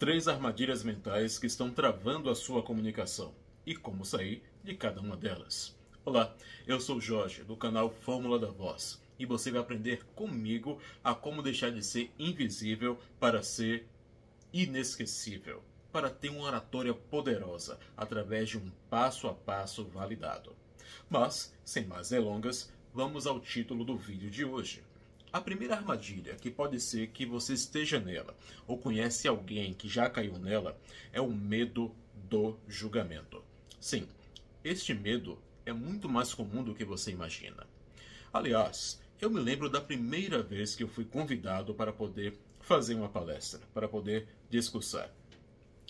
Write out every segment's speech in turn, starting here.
Três armadilhas mentais que estão travando a sua comunicação e como sair de cada uma delas. Olá, eu sou o Jorge, do canal Fórmula da Voz, e você vai aprender comigo a como deixar de ser invisível para ser inesquecível, para ter uma oratória poderosa através de um passo a passo validado. Mas, sem mais delongas, vamos ao título do vídeo de hoje. A primeira armadilha, que pode ser que você esteja nela ou conhece alguém que já caiu nela, é o medo do julgamento. Sim, este medo é muito mais comum do que você imagina. Aliás, eu me lembro da primeira vez que eu fui convidado para poder fazer uma palestra, para poder discursar.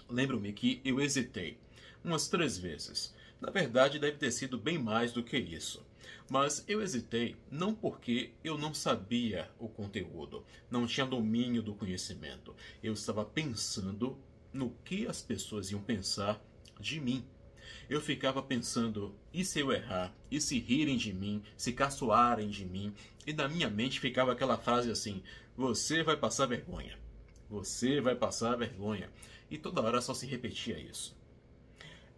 Lembro-me que eu hesitei umas 3 vezes. Na verdade, deve ter sido bem mais do que isso. Mas eu hesitei não porque eu não sabia o conteúdo, não tinha domínio do conhecimento. Eu estava pensando no que as pessoas iam pensar de mim. Eu ficava pensando, e se eu errar? E se rirem de mim? Se caçoarem de mim? E na minha mente ficava aquela frase assim, você vai passar vergonha. Você vai passar vergonha. E toda hora só se repetia isso.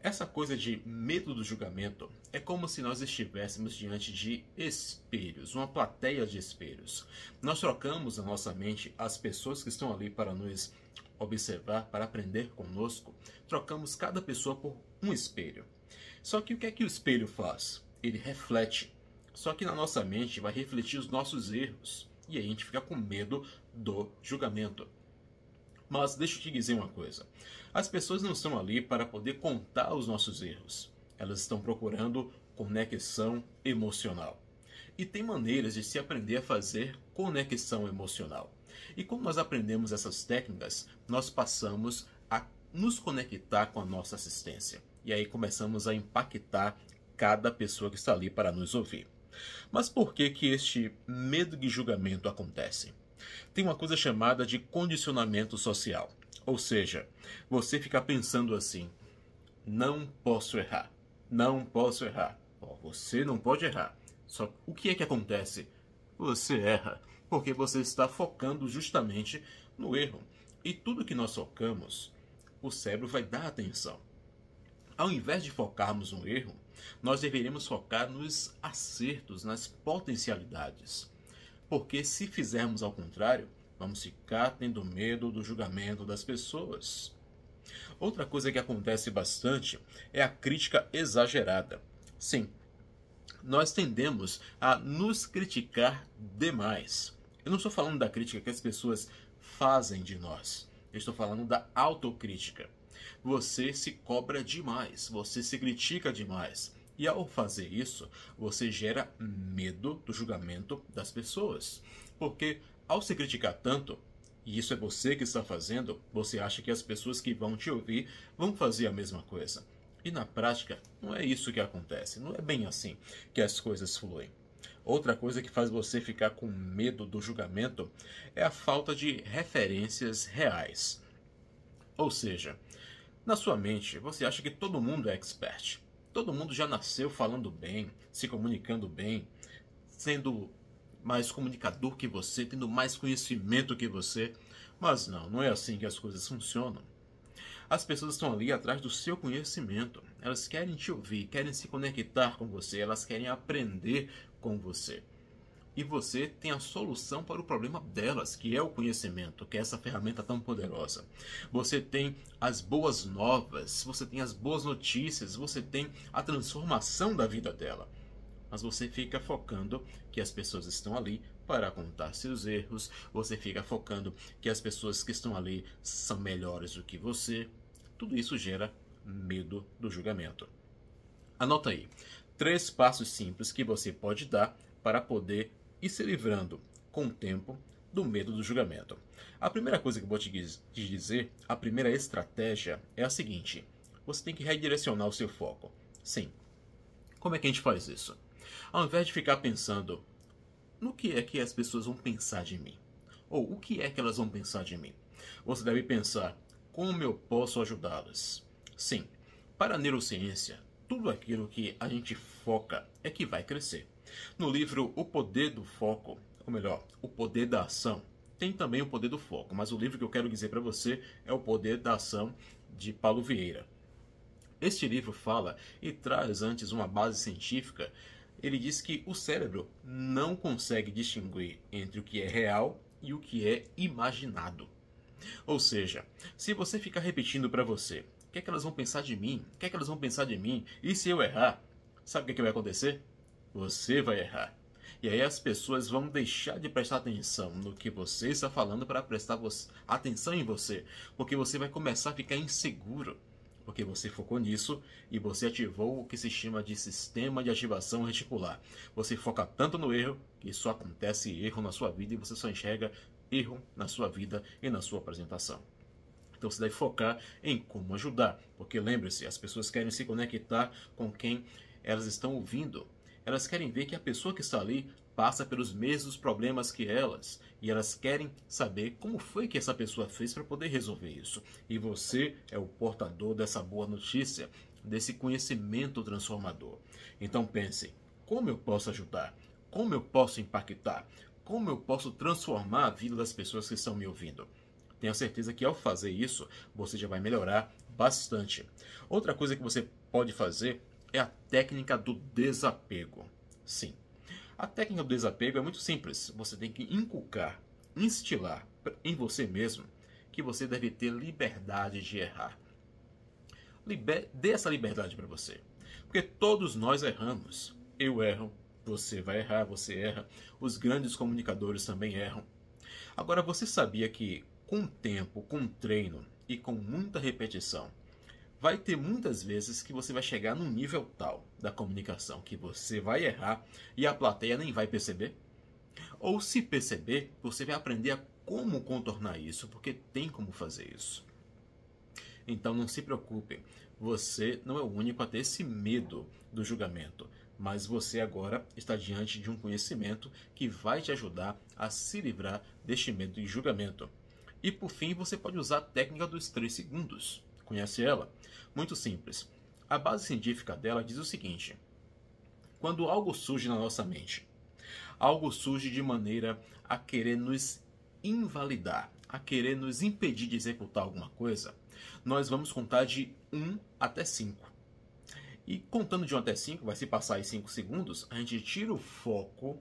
Essa coisa de medo do julgamento é como se nós estivéssemos diante de espelhos, uma plateia de espelhos. Nós trocamos na nossa mente as pessoas que estão ali para nos observar, para aprender conosco. Trocamos cada pessoa por um espelho. Só que o que é que o espelho faz? Ele reflete. Só que na nossa mente vai refletir os nossos erros. E aí a gente fica com medo do julgamento. Mas deixa eu te dizer uma coisa. As pessoas não estão ali para poder contar os nossos erros. Elas estão procurando conexão emocional. E tem maneiras de se aprender a fazer conexão emocional. E quando nós aprendemos essas técnicas, nós passamos a nos conectar com a nossa assistência. E aí começamos a impactar cada pessoa que está ali para nos ouvir. Mas por que que este medo de julgamento acontece? Tem uma coisa chamada de condicionamento social. Ou seja, você fica pensando assim, não posso errar, não posso errar. Você não pode errar. Só o que é que acontece? Você erra, porque você está focando justamente no erro. E tudo que nós focamos, o cérebro vai dar atenção. Ao invés de focarmos no erro, nós deveríamos focar nos acertos, nas potencialidades. Porque se fizermos ao contrário, vamos ficar tendo medo do julgamento das pessoas. Outra coisa que acontece bastante é a crítica exagerada. Sim, nós tendemos a nos criticar demais. Eu não estou falando da crítica que as pessoas fazem de nós. Eu estou falando da autocrítica. Você se cobra demais, você se critica demais. E ao fazer isso, você gera medo do julgamento das pessoas. Porque ao se criticar tanto, e isso é você que está fazendo, você acha que as pessoas que vão te ouvir vão fazer a mesma coisa. E na prática, não é isso que acontece. Não é bem assim que as coisas fluem. Outra coisa que faz você ficar com medo do julgamento é a falta de referências reais. Ou seja, na sua mente, você acha que todo mundo é expert. Todo mundo já nasceu falando bem, se comunicando bem, sendo mais comunicador que você, tendo mais conhecimento que você. Mas não é assim que as coisas funcionam. As pessoas estão ali atrás do seu conhecimento. Elas querem te ouvir, querem se conectar com você, elas querem aprender com você. E você tem a solução para o problema delas, que é o conhecimento, que é essa ferramenta tão poderosa. Você tem as boas novas, você tem as boas notícias, você tem a transformação da vida dela. Mas você fica focando que as pessoas estão ali para contar seus erros, você fica focando que as pessoas que estão ali são melhores do que você. Tudo isso gera medo do julgamento. Anota aí, 3 passos simples que você pode dar para poder ir se livrando, com o tempo, do medo do julgamento. A primeira coisa que eu vou te dizer, a primeira estratégia é a seguinte. Você tem que redirecionar o seu foco. Sim. Como é que a gente faz isso? Ao invés de ficar pensando no que é que as pessoas vão pensar de mim, ou o que é que elas vão pensar de mim, você deve pensar como eu posso ajudá-las. Sim, para a neurociência, tudo aquilo que a gente foca é que vai crescer. No livro O Poder do Foco, ou melhor, O Poder da Ação, tem também o poder do foco, mas o livro que eu quero dizer para você é O Poder da Ação, de Paulo Vieira. Este livro fala e traz antes uma base científica. Ele diz que o cérebro não consegue distinguir entre o que é real e o que é imaginado. Ou seja, se você ficar repetindo para você, o que é que elas vão pensar de mim? O que é que elas vão pensar de mim? E se eu errar? Sabe o que vai acontecer? Você vai errar. E aí as pessoas vão deixar de prestar atenção no que você está falando para prestar atenção em você. Porque você vai começar a ficar inseguro. Porque você focou nisso e você ativou o que se chama de sistema de ativação reticular. Você foca tanto no erro que só acontece erro na sua vida e você só enxerga erro na sua vida e na sua apresentação. Então você deve focar em como ajudar. Porque lembre-se, as pessoas querem se conectar com quem elas estão ouvindo. Elas querem ver que a pessoa que está ali passa pelos mesmos problemas que elas. E elas querem saber como foi que essa pessoa fez para poder resolver isso. E você é o portador dessa boa notícia, desse conhecimento transformador. Então pense, como eu posso ajudar? Como eu posso impactar? Como eu posso transformar a vida das pessoas que estão me ouvindo? Tenho certeza que ao fazer isso, você já vai melhorar bastante. Outra coisa que você pode fazer é a técnica do desapego. Sim. A técnica do desapego é muito simples. Você tem que inculcar, instilar em você mesmo que você deve ter liberdade de errar. Dê essa liberdade para você. Porque todos nós erramos. Eu erro, você vai errar, você erra. Os grandes comunicadores também erram. Agora, você sabia que com tempo, com treino e com muita repetição, vai ter muitas vezes que você vai chegar num nível tal da comunicação que você vai errar e a plateia nem vai perceber? Ou se perceber, você vai aprender a como contornar isso, porque tem como fazer isso. Então não se preocupe, você não é o único a ter esse medo do julgamento, mas você agora está diante de um conhecimento que vai te ajudar a se livrar deste medo de julgamento. E por fim, você pode usar a técnica dos 3 segundos. Conhece ela? Muito simples. A base científica dela diz o seguinte: quando algo surge na nossa mente, algo surge de maneira a querer nos invalidar, a querer nos impedir de executar alguma coisa, nós vamos contar de 1 até 5. E contando de 1 até 5, vai se passar aí 5 segundos, a gente tira o foco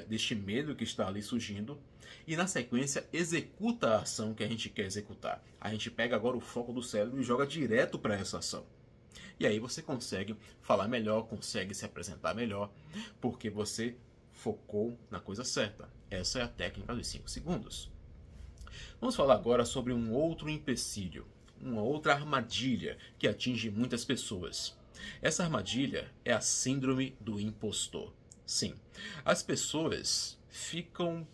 deste medo que está ali surgindo e na sequência executa a ação que a gente quer executar. A gente pega agora o foco do cérebro e joga direto para essa ação. E aí você consegue falar melhor, consegue se apresentar melhor, porque você focou na coisa certa. Essa é a técnica dos 5 segundos. Vamos falar agora sobre um outro empecilho, uma outra armadilha que atinge muitas pessoas. Essa armadilha é a síndrome do impostor. Sim, as pessoas ficam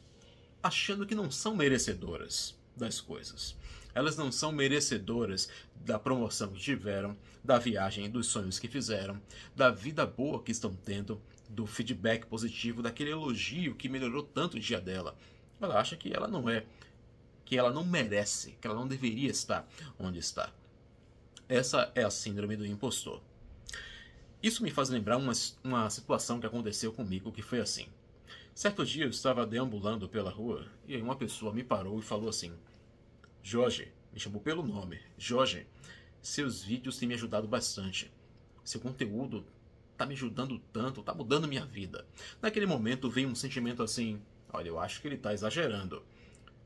achando que não são merecedoras das coisas. Elas não são merecedoras da promoção que tiveram, da viagem, dos sonhos que fizeram, da vida boa que estão tendo, do feedback positivo, daquele elogio que melhorou tanto o dia dela. Ela acha que ela não é, que ela não merece, que ela não deveria estar onde está. Essa é a síndrome do impostor. Isso me faz lembrar uma situação que aconteceu comigo, que foi assim. Certo dia eu estava deambulando pela rua e aí uma pessoa me parou e falou assim: Jorge, me chamou pelo nome, Jorge, seus vídeos têm me ajudado bastante. Seu conteúdo está me ajudando tanto, está mudando minha vida. Naquele momento veio um sentimento assim: olha, eu acho que ele está exagerando.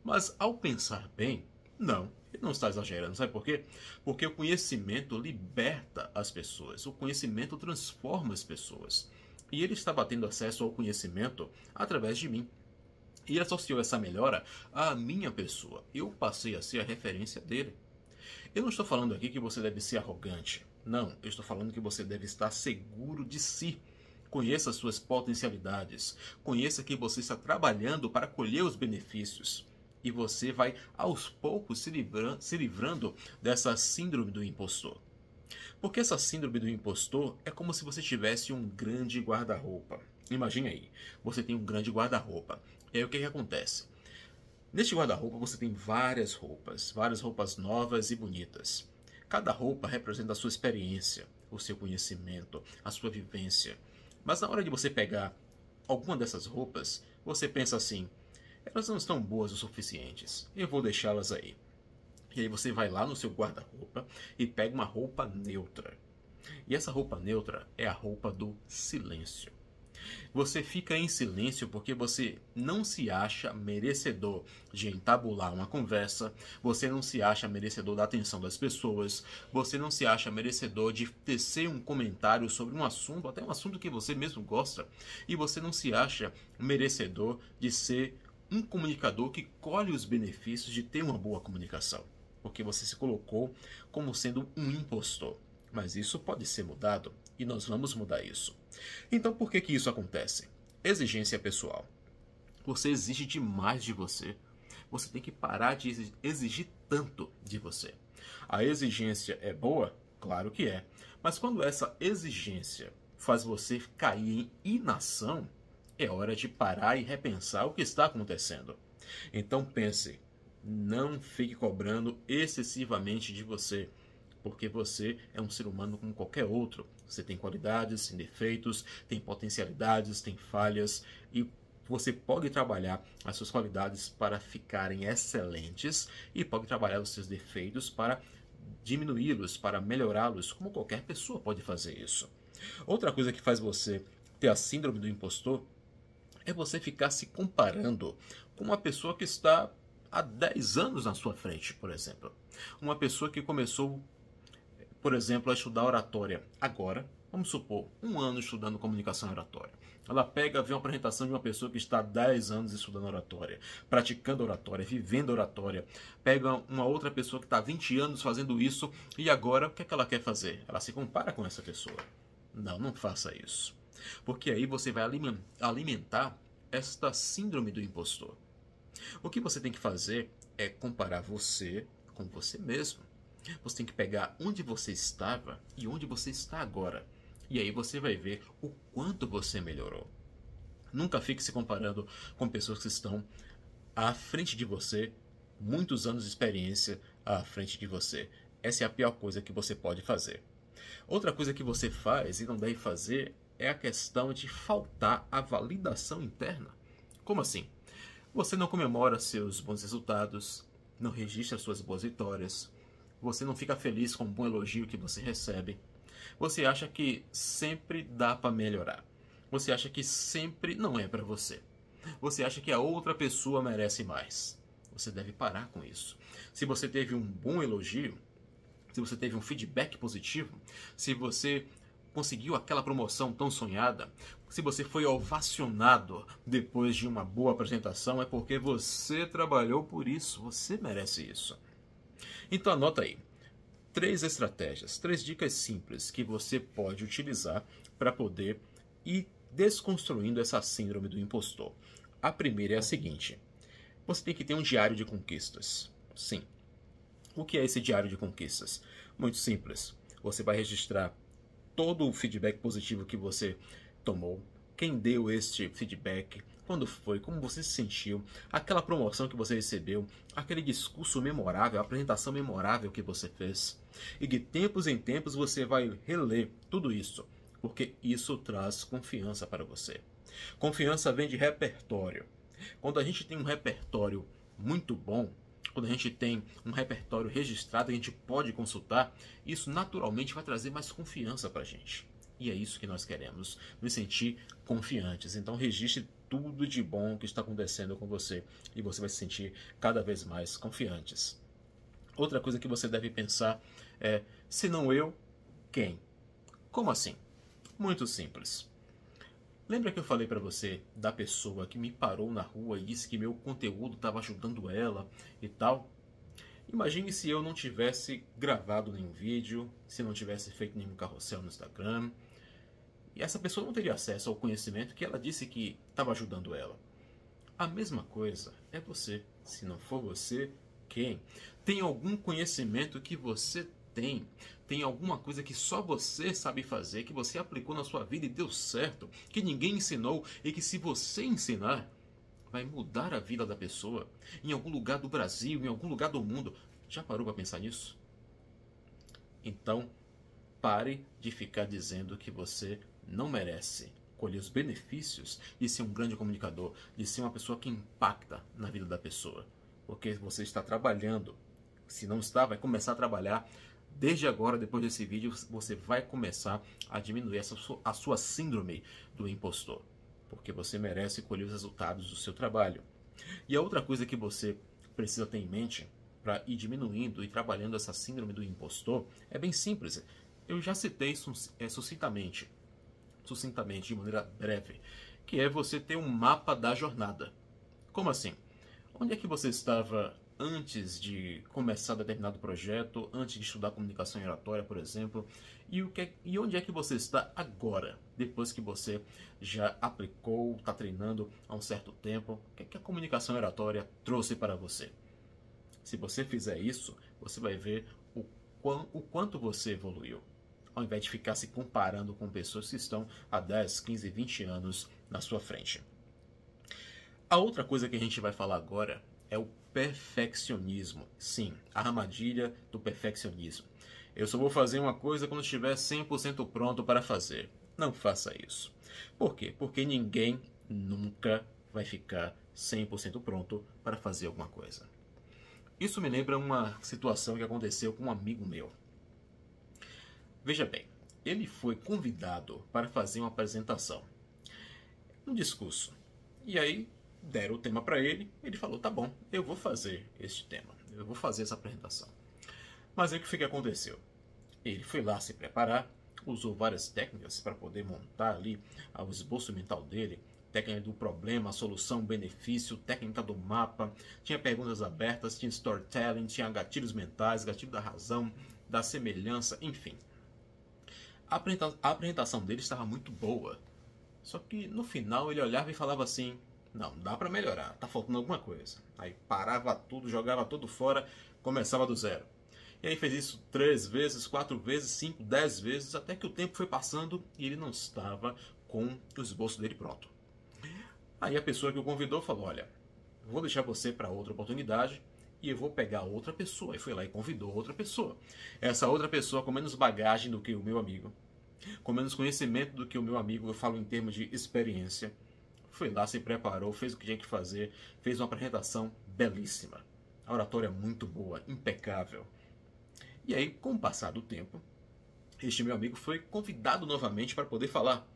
Mas ao pensar bem, não, ele não está exagerando. Sabe por quê? Porque o conhecimento liberta as pessoas. O conhecimento transforma as pessoas. E ele estava tendo acesso ao conhecimento através de mim. E ele associou essa melhora à minha pessoa. Eu passei a ser a referência dele. Eu não estou falando aqui que você deve ser arrogante. Não, eu estou falando que você deve estar seguro de si. Conheça as suas potencialidades. Conheça que você está trabalhando para colher os benefícios. E você vai, aos poucos, se livrando dessa síndrome do impostor. Porque essa síndrome do impostor é como se você tivesse um grande guarda-roupa. Imagine aí, você tem um grande guarda-roupa. E aí o que acontece? Neste guarda-roupa você tem várias roupas novas e bonitas. Cada roupa representa a sua experiência, o seu conhecimento, a sua vivência. Mas na hora de você pegar alguma dessas roupas, você pensa assim: elas não estão boas o suficientes. Eu vou deixá-las aí. E aí você vai lá no seu guarda-roupa e pega uma roupa neutra. E essa roupa neutra é a roupa do silêncio. Você fica em silêncio porque você não se acha merecedor de entabular uma conversa, você não se acha merecedor da atenção das pessoas, você não se acha merecedor de tecer um comentário sobre um assunto, até um assunto que você mesmo gosta, e você não se acha merecedor de ser um comunicador que colhe os benefícios de ter uma boa comunicação, porque você se colocou como sendo um impostor. Mas isso pode ser mudado e nós vamos mudar isso. Então por que isso acontece? Exigência pessoal. Você exige demais de você. Você tem que parar de exigir tanto de você. A exigência é boa? Claro que é. Mas quando essa exigência faz você cair em inação, é hora de parar e repensar o que está acontecendo. Então pense, não fique cobrando excessivamente de você, porque você é um ser humano como qualquer outro. Você tem qualidades, tem defeitos, tem potencialidades, tem falhas, e você pode trabalhar as suas qualidades para ficarem excelentes e pode trabalhar os seus defeitos para diminuí-los, para melhorá-los, como qualquer pessoa pode fazer isso. Outra coisa que faz você ter a síndrome do impostor é você ficar se comparando com uma pessoa que está há 10 anos na sua frente, por exemplo. Uma pessoa que começou, por exemplo, a estudar oratória agora, vamos supor, 1 ano estudando comunicação oratória. Ela pega, vê uma apresentação de uma pessoa que está há 10 anos estudando oratória, praticando oratória, vivendo oratória. Pega uma outra pessoa que está há 20 anos fazendo isso e agora o que é que ela quer fazer? Ela se compara com essa pessoa. Não, não faça isso. Porque aí você vai alimentar esta síndrome do impostor. O que você tem que fazer é comparar você com você mesmo. Você tem que pegar onde você estava e onde você está agora. E aí você vai ver o quanto você melhorou. Nunca fique se comparando com pessoas que estão à frente de você, muitos anos de experiência à frente de você. Essa é a pior coisa que você pode fazer. Outra coisa que você faz e não deve fazer é a questão de faltar a validação interna. Como assim? Você não comemora seus bons resultados, não registra suas boas vitórias, você não fica feliz com um bom elogio que você recebe. Você acha que sempre dá para melhorar. Você acha que sempre não é para você. Você acha que a outra pessoa merece mais. Você deve parar com isso. Se você teve um bom elogio, se você teve um feedback positivo, se você conseguiu aquela promoção tão sonhada, se você foi ovacionado depois de uma boa apresentação, é porque você trabalhou por isso. Você merece isso. Então anota aí. 3 estratégias, 3 dicas simples que você pode utilizar para poder ir desconstruindo essa síndrome do impostor. A primeira é a seguinte: você tem que ter um diário de conquistas. Sim. O que é esse diário de conquistas? Muito simples. Você vai registrar todo o feedback positivo que você tomou, quem deu este feedback, quando foi, como você se sentiu, aquela promoção que você recebeu, aquele discurso memorável, a apresentação memorável que você fez. E de tempos em tempos você vai reler tudo isso, porque isso traz confiança para você. Confiança vem de repertório. Quando a gente tem um repertório muito bom, quando a gente tem um repertório registrado, a gente pode consultar, isso naturalmente vai trazer mais confiança para a gente. E é isso que nós queremos, nos sentir confiantes. Então registre tudo de bom que está acontecendo com você e você vai se sentir cada vez mais confiantes. Outra coisa que você deve pensar é, se não eu, quem? Como assim? Muito simples. Lembra que eu falei para você da pessoa que me parou na rua e disse que meu conteúdo estava ajudando ela e tal? Imagine se eu não tivesse gravado nenhum vídeo, se não tivesse feito nenhum carrossel no Instagram, e essa pessoa não teria acesso ao conhecimento que ela disse que estava ajudando ela. A mesma coisa é você. Se não for você, quem? Tem algum conhecimento que você tem? Tem alguma coisa que só você sabe fazer, que você aplicou na sua vida e deu certo, que ninguém ensinou e que se você ensinar, vai mudar a vida da pessoa em algum lugar do Brasil, em algum lugar do mundo. Já parou para pensar nisso? Então, pare de ficar dizendo que você não merece. colher os benefícios de ser um grande comunicador, de ser uma pessoa que impacta na vida da pessoa. Porque você está trabalhando. Se não está, vai começar a trabalhar. Desde agora, depois desse vídeo, você vai começar a diminuir a sua síndrome do impostor. Porque você merece colher os resultados do seu trabalho. E a outra coisa que você precisa ter em mente para ir diminuindo e trabalhando essa síndrome do impostor é bem simples. Eu já citei sucintamente, de maneira breve, que é você ter um mapa da jornada. Como assim? Onde é que você estava antes de começar determinado projeto, antes de estudar comunicação e oratória, por exemplo, e onde é que você está agora, depois que você já aplicou, está treinando há um certo tempo, o que é que a comunicação e oratória trouxe para você? Se você fizer isso, você vai ver o quanto você evoluiu, ao invés de ficar se comparando com pessoas que estão há 10, 15, 20 anos na sua frente. A outra coisa que a gente vai falar agora é o perfeccionismo. Sim, a armadilha do perfeccionismo. Eu só vou fazer uma coisa quando estiver 100% pronto para fazer. Não faça isso. Por quê? Porque ninguém nunca vai ficar 100% pronto para fazer alguma coisa. Isso me lembra uma situação que aconteceu com um amigo meu. Veja bem, ele foi convidado para fazer uma apresentação, um discurso. E aí deram o tema para ele, ele falou, tá bom, eu vou fazer este tema, eu vou fazer essa apresentação. Mas aí o que aconteceu? Ele foi lá se preparar, usou várias técnicas para poder montar ali o esboço mental dele, técnica do problema, solução, benefício, técnica do mapa, tinha perguntas abertas, tinha storytelling, tinha gatilhos mentais, gatilho da razão, da semelhança, enfim. A apresentação dele estava muito boa, só que no final ele olhava e falava assim, não, dá para melhorar, tá faltando alguma coisa. Aí parava tudo, jogava tudo fora, começava do zero. E aí fez isso 3 vezes, 4 vezes, 5, 10 vezes, até que o tempo foi passando e ele não estava com o esboço dele pronto. Aí a pessoa que o convidou falou, olha, vou deixar você para outra oportunidade e eu vou pegar outra pessoa. E foi lá e convidou outra pessoa. Essa outra pessoa com menos bagagem do que o meu amigo, com menos conhecimento do que o meu amigo, eu falo em termos de experiência, foi lá, se preparou, fez o que tinha que fazer, fez uma apresentação belíssima. A oratória muito boa, impecável. E aí, com o passar do tempo, este meu amigo foi convidado novamente para poder falar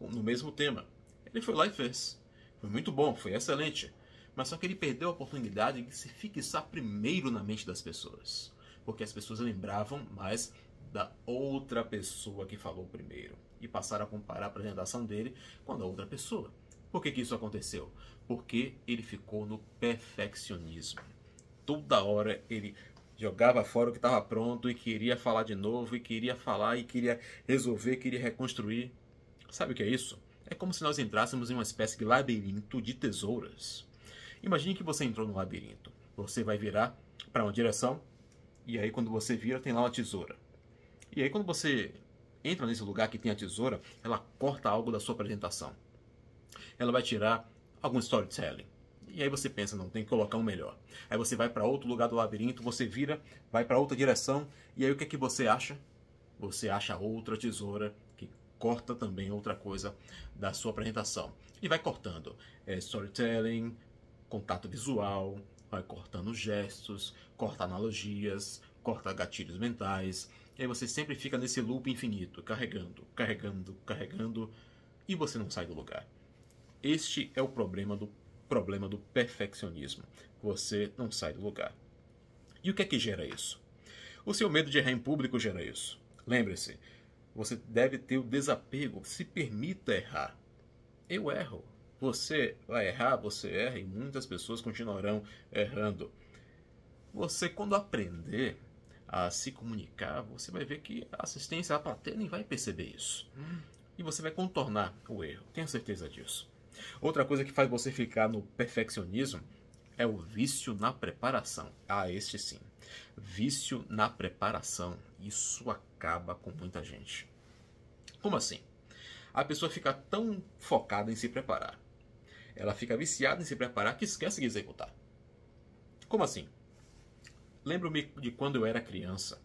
no mesmo tema. Ele foi lá e fez. Foi muito bom, foi excelente. Mas só que ele perdeu a oportunidade de se fixar primeiro na mente das pessoas. Porque as pessoas lembravam mais da outra pessoa que falou primeiro. E passaram a comparar a apresentação dele com a da outra pessoa. Por que isso aconteceu? Porque ele ficou no perfeccionismo. Toda hora ele jogava fora o que estava pronto e queria falar de novo, e queria falar, e queria resolver, queria reconstruir. Sabe o que é isso? É como se nós entrássemos em uma espécie de labirinto de tesouras. Imagine que você entrou no labirinto. Você vai virar para uma direção, e aí quando você vira tem lá uma tesoura. E aí quando você entra nesse lugar que tem a tesoura, ela corta algo da sua apresentação. Ela vai tirar algum storytelling. E aí você pensa, não, tem que colocar um melhor. Aí você vai para outro lugar do labirinto, você vira, vai para outra direção, e aí o que é que você acha? Você acha outra tesoura que corta também outra coisa da sua apresentação. E vai cortando storytelling, contato visual, vai cortando gestos, corta analogias, corta gatilhos mentais. E aí você sempre fica nesse loop infinito, carregando, carregando, carregando, e você não sai do lugar. Este é o problema do perfeccionismo. Você não sai do lugar. E o que é que gera isso? O seu medo de errar em público gera isso. Lembre-se, você deve ter o desapego. Se permita errar. Eu erro. Você vai errar, você erra e muitas pessoas continuarão errando. Você, quando aprender a se comunicar, você vai ver que a assistência à plateia nem vai perceber isso. E você vai contornar o erro. Tenha certeza disso. Outra coisa que faz você ficar no perfeccionismo é o vício na preparação. Ah, este sim. Vício na preparação. Isso acaba com muita gente. Como assim? A pessoa fica tão focada em se preparar. Ela fica viciada em se preparar que esquece de executar. Como assim? Lembro-me de quando eu era criança.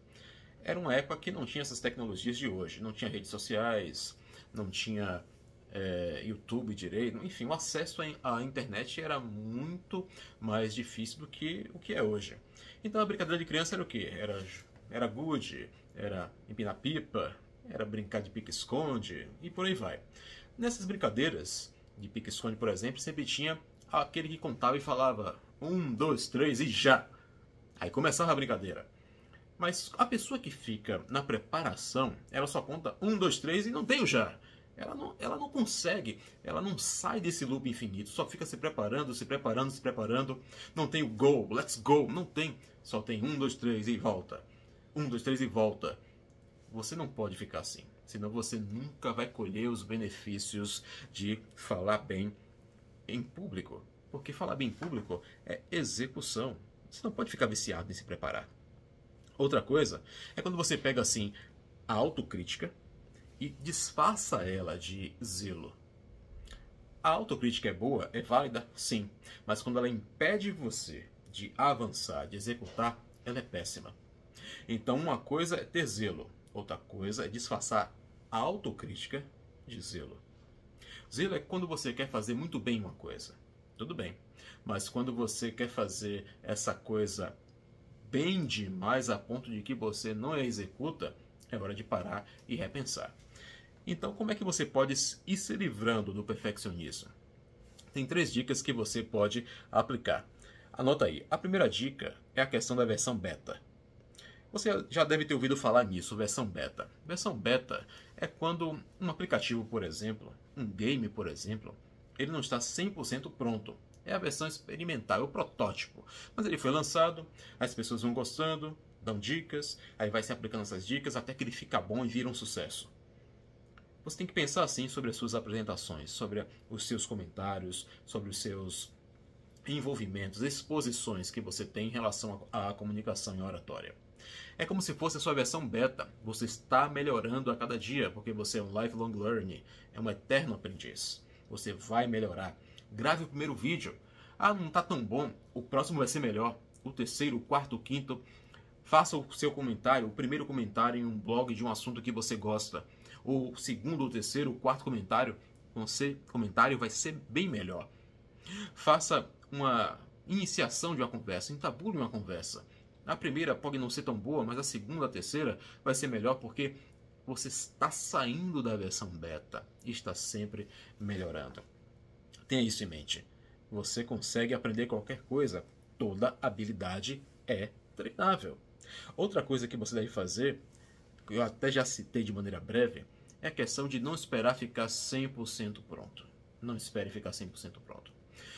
Era uma época que não tinha essas tecnologias de hoje. Não tinha redes sociais, não tinha YouTube direito, enfim, o acesso à internet era muito mais difícil do que o que é hoje. Então a brincadeira de criança era o quê? Era gude, era empinar pipa, era brincar de pique-esconde e por aí vai. Nessas brincadeiras de pique-esconde, por exemplo, sempre tinha aquele que contava e falava 1, 2, 3 e já! Aí começava a brincadeira. Mas a pessoa que fica na preparação, ela só conta 1, 2, 3 e não tem o já. Ela não consegue, ela não sai desse loop infinito, só fica se preparando, se preparando, se preparando. Não tem o go, let's go, não tem. Só tem 1, 2, 3 e volta. 1, 2, 3 e volta. Você não pode ficar assim, senão você nunca vai colher os benefícios de falar bem em público. Porque falar bem em público é execução. Você não pode ficar viciado em se preparar. Outra coisa é quando você pega assim a autocrítica e disfarça ela de zelo. A autocrítica é boa, é válida, sim, mas quando ela impede você de avançar, de executar, ela é péssima. Então uma coisa é ter zelo, outra coisa é disfarçar a autocrítica de zelo. Zelo é quando você quer fazer muito bem uma coisa, tudo bem, mas quando você quer fazer essa coisa bem demais a ponto de que você não a executa, é hora de parar e repensar. Então, como é que você pode ir se livrando do perfeccionismo? Tem 3 dicas que você pode aplicar. Anota aí. A primeira dica é a questão da versão beta. Você já deve ter ouvido falar nisso, versão beta. Versão beta é quando um aplicativo, por exemplo, um game, por exemplo, ele não está 100% pronto. É a versão experimental, é o protótipo. Mas ele foi lançado, as pessoas vão gostando, dão dicas, aí vai se aplicando essas dicas até que ele fica bom e vira um sucesso. Você tem que pensar assim sobre as suas apresentações, sobre os seus comentários, sobre os seus envolvimentos, exposições que você tem em relação à comunicação e oratória. É como se fosse a sua versão beta. Você está melhorando a cada dia, porque você é um lifelong learner, é um eterno aprendiz. Você vai melhorar. Grave o primeiro vídeo. Ah, não está tão bom. O próximo vai ser melhor. O terceiro, o quarto, o quinto. Faça o seu comentário, o primeiro comentário em um blog de um assunto que você gosta. O segundo, o terceiro, o quarto comentário vai ser bem melhor. Faça uma iniciação de uma conversa, entabule uma conversa. A primeira pode não ser tão boa, mas a segunda, a terceira vai ser melhor porque você está saindo da versão beta e está sempre melhorando. Tenha isso em mente. Você consegue aprender qualquer coisa. Toda habilidade é treinável. Outra coisa que você deve fazer, que eu até já citei de maneira breve, é a questão de não esperar ficar 100% pronto. Não espere ficar 100% pronto.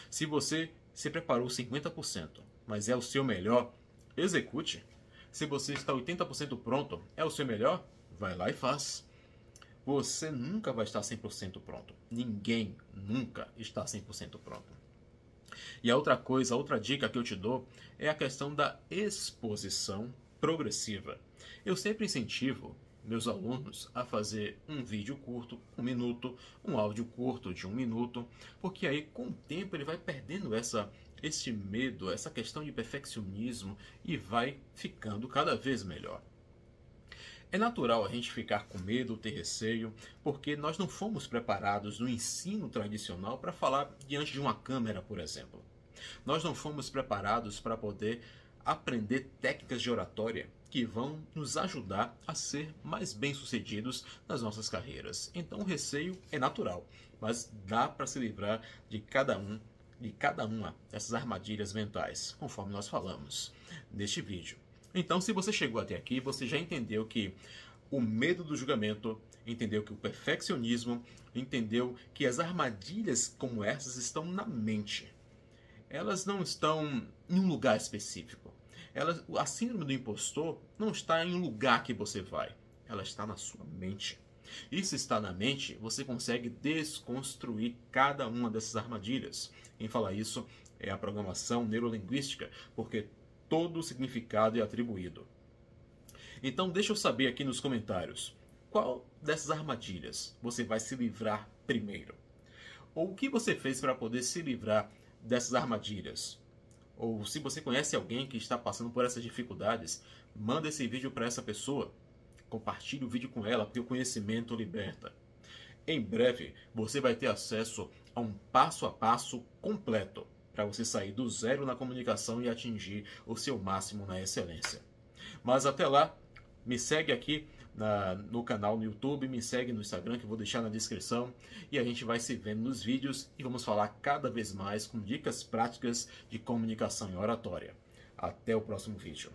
Se você se preparou 50%, mas é o seu melhor, execute. Se você está 80% pronto, é o seu melhor, vai lá e faz. Você nunca vai estar 100% pronto. Ninguém nunca está 100% pronto. E a outra coisa, a outra dica que eu te dou é a questão da exposição progressiva. Eu sempre incentivo meus alunos a fazer um vídeo curto, 1 minuto, um áudio curto de 1 minuto, porque aí com o tempo ele vai perdendo esse medo, essa questão de perfeccionismo e vai ficando cada vez melhor. É natural a gente ficar com medo, ter receio, porque nós não fomos preparados no ensino tradicional para falar diante de uma câmera, por exemplo. Nós não fomos preparados para poder aprender técnicas de oratória que vão nos ajudar a ser mais bem-sucedidos nas nossas carreiras. Então o receio é natural, mas dá para se livrar de cada uma dessas armadilhas mentais, conforme nós falamos neste vídeo. Então, se você chegou até aqui, você já entendeu que o medo do julgamento, entendeu que o perfeccionismo, entendeu que as armadilhas como essas estão na mente. Elas não estão em um lugar específico. A síndrome do impostor não está em um lugar que você vai. Ela está na sua mente. E se está na mente, você consegue desconstruir cada uma dessas armadilhas. Quem fala isso é a programação neurolinguística, porque todo o significado é atribuído. Então deixa eu saber aqui nos comentários, qual dessas armadilhas você vai se livrar primeiro? Ou o que você fez para poder se livrar dessas armadilhas? Ou se você conhece alguém que está passando por essas dificuldades, manda esse vídeo para essa pessoa. Compartilhe o vídeo com ela, porque o conhecimento liberta. Em breve, você vai ter acesso a um passo a passo completo para você sair do zero na comunicação e atingir o seu máximo na excelência. Mas até lá, me segue aqui no canal no YouTube, me segue no Instagram, que eu vou deixar na descrição, e a gente vai se vendo nos vídeos e vamos falar cada vez mais com dicas práticas de comunicação e oratória. Até o próximo vídeo.